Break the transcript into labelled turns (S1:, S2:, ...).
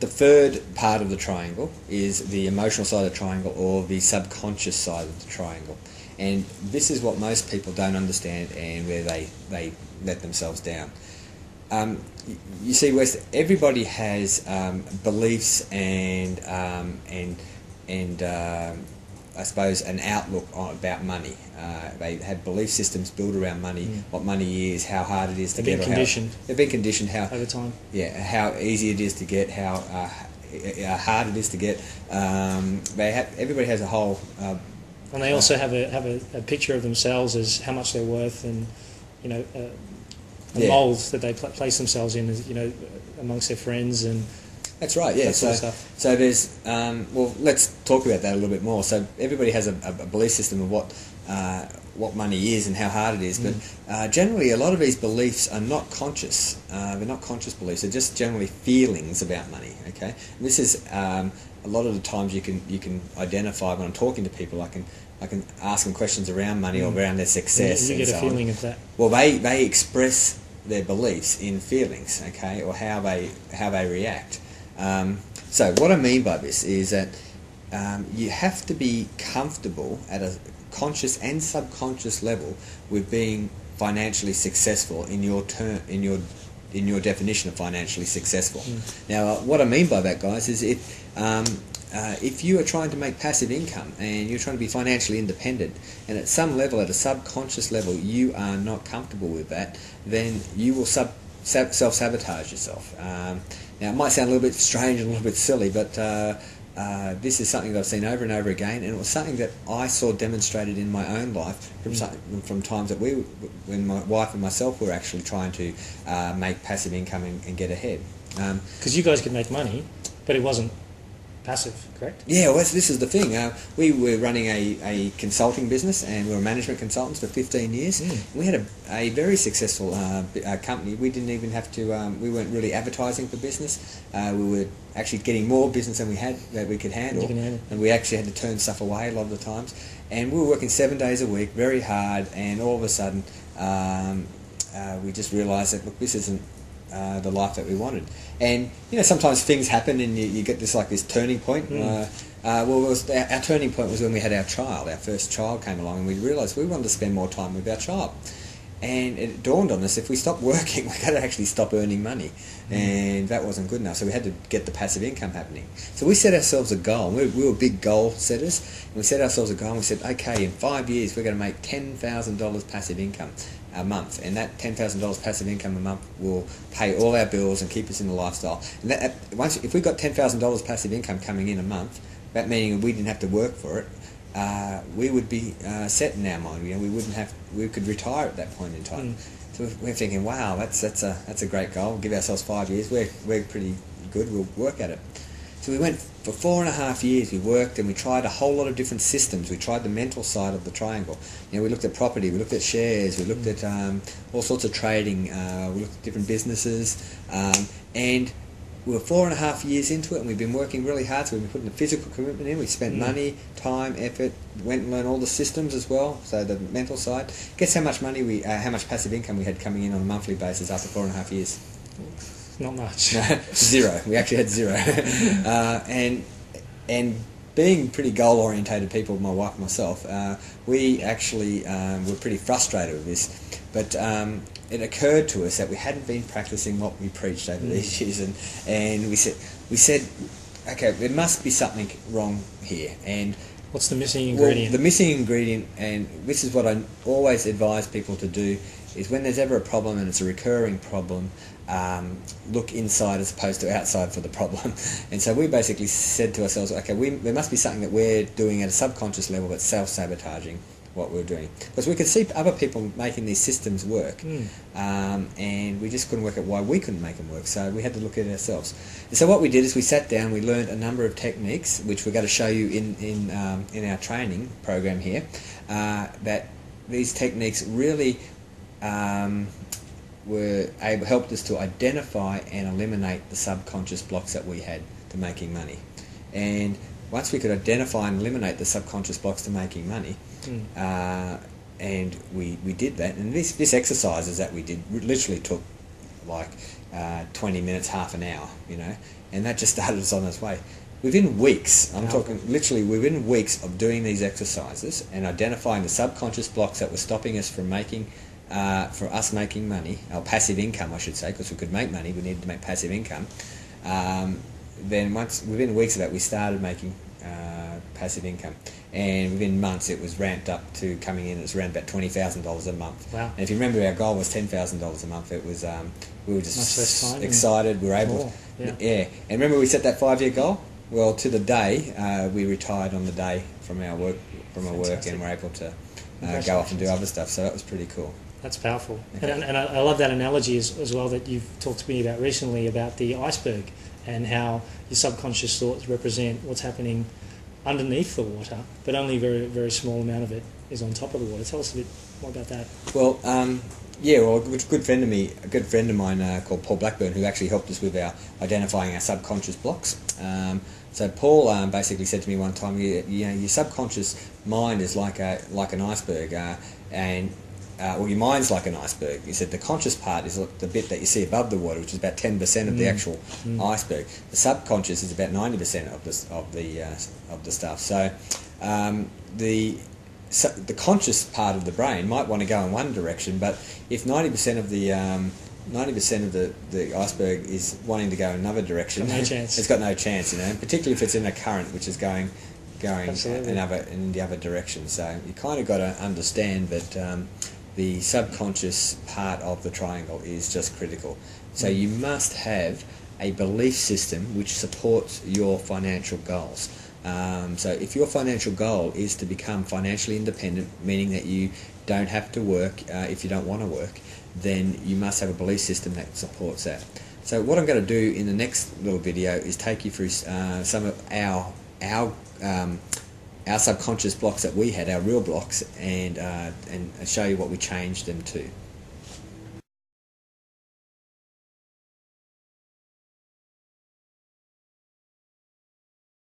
S1: the third part of the triangle is the emotional side of the triangle, or the subconscious side of the triangle. And this is what most people don't understand, and where they let themselves down. You see, Wes, everybody has beliefs and I suppose an outlook about money. They have belief systems built around money, what money is, how hard it is to get. They've been conditioned how
S2: over time.
S1: Yeah, how easy it is to get, how hard it is to get. Everybody has a whole.
S2: And they also have a picture of themselves as how much they're worth, and a mould that they place themselves in, as amongst their friends and.
S1: That's right, yeah.
S2: That sort of stuff.
S1: So there's let's talk about that a little bit more. So everybody has a belief system of what money is and how hard it is, but generally a lot of these beliefs are not conscious. They're not conscious beliefs. They're just generally feelings about money. Okay, and this is a lot of the times you can identify when I'm talking to people. I can ask them questions around money or around their success.
S2: You get a feeling of that.
S1: Well, they express their beliefs in feelings, okay, or how they react. So what I mean by this is that you have to be comfortable at a conscious and subconscious level with being financially successful in your definition of financially successful. Now, what I mean by that, guys, is if you are trying to make passive income and you're trying to be financially independent, and at some level, at a subconscious level, you are not comfortable with that, then you will self-sabotage yourself. Now, it might sound a little bit strange and a little bit silly, but this is something that I've seen over and over again, and it was something that I saw demonstrated in my own life from times that when my wife and myself were actually trying to make passive income and get ahead.
S2: Because you guys could make money, but it wasn't passive, correct?
S1: Yeah, well, this is the thing. We were running a consulting business, and we were management consultants for 15 years. We had a very successful company. We didn't even have to, we weren't really advertising for business. We were actually getting more business than we could handle. And we actually had to turn stuff away a lot of the times. And we were working 7 days a week, very hard, and all of a sudden we just realised that, look, this isn't the life that we wanted. And sometimes things happen and you get this turning point. Our turning point was when we had our child. Our first child came along, and we realised we wanted to spend more time with our child. And it dawned on us, if we stop working, we've got to actually stop earning money. And that wasn't good enough, so we had to get the passive income happening. So we set ourselves a goal. We were big goal setters, and we set ourselves a goal, and we said, okay, in 5 years we're going to make $10,000 passive income a month, and that $10,000 passive income a month will pay all our bills and keep us in the lifestyle. And if we got $10,000 passive income coming in a month, that meaning we didn't have to work for it, we would be set in our mind. We could retire at that point in time. So we're thinking, wow, that's a great goal. We'll give ourselves 5 years. We're pretty good. We'll work at it. So we went for 4.5 years. We worked and we tried a whole lot of different systems. We tried the mental side of the triangle. We looked at property, we looked at shares, we looked at all sorts of trading, we looked at different businesses, and we were 4.5 years into it, and we've been working really hard. So we've been putting the physical commitment in. We spent money, time, effort, went and learned all the systems as well. So the mental side. Guess how much money how much passive income we had coming in on a monthly basis after 4.5 years?
S2: Not much.
S1: Zero. We actually had zero. And being pretty goal-orientated people, my wife and myself, we actually were pretty frustrated with this. But it occurred to us that we hadn't been practicing what we preached over these years, and we said, okay, there must be something wrong here. And
S2: what's the missing ingredient?
S1: Well, the missing ingredient, and this is what I always advise people to do, is when there's ever a problem and it's a recurring problem, look inside as opposed to outside for the problem. And so we basically said to ourselves, okay, there must be something that we're doing at a subconscious level that's self-sabotaging what we're doing. Because we could see other people making these systems work, and we just couldn't work out why we couldn't make them work. So we had to look at it ourselves. And so what we did is we sat down, we learned a number of techniques, which we're going to show you in our training program here, that these techniques really helped us to identify and eliminate the subconscious blocks that we had to making money. And once we could identify and eliminate the subconscious blocks to making money, and we did that, and this exercises that we did literally took 20 minutes, half an hour, you know, and that just started us on its way. Within weeks, I'm talking literally within weeks of doing these exercises and identifying the subconscious blocks that were stopping us from making, for us making money, or passive income, I should say, because we could make money, we needed to make passive income. Then within weeks of that, we started making passive income, and within months it was ramped up to coming in. It's around about $20,000 a month.
S2: Wow!
S1: And if you remember, our goal was $10,000 a month. It was we were just
S2: much less time
S1: excited. We were able, yeah. And remember, we set that 5-year goal. Well, to the day, we retired on the day from our work, and were able to go off and do other stuff. So that was pretty cool.
S2: That's powerful.
S1: Okay.
S2: And I love that analogy as well that you've talked to me about recently, about the iceberg and how your subconscious thoughts represent what's happening underneath the water, but only a very, very small amount of it is on top of the water. Tell us a bit more about that.
S1: Well, a good friend of mine called Paul Blackburn, who actually helped us with our identifying our subconscious blocks. So Paul basically said to me one time, your subconscious mind is like an iceberg, well, your mind's like an iceberg. He said the conscious part is the bit that you see above the water, which is about 10% of the actual iceberg. The subconscious is about 90% of the stuff. So the conscious part of the brain might want to go in one direction, but if 90% of the iceberg is wanting to go in another direction,
S2: no chance.
S1: It's got no chance, you know. And particularly if it's in a current which is going
S2: Absolutely.
S1: in the other direction. So you kind of got to understand that the subconscious part of the triangle is just critical. So you must have a belief system which supports your financial goals. So if your financial goal is to become financially independent, meaning that you don't have to work if you don't want to work, then you must have a belief system that supports that. So what I'm going to do in the next little video is take you through some of our subconscious blocks that we had, our real blocks, and show you what we changed them to.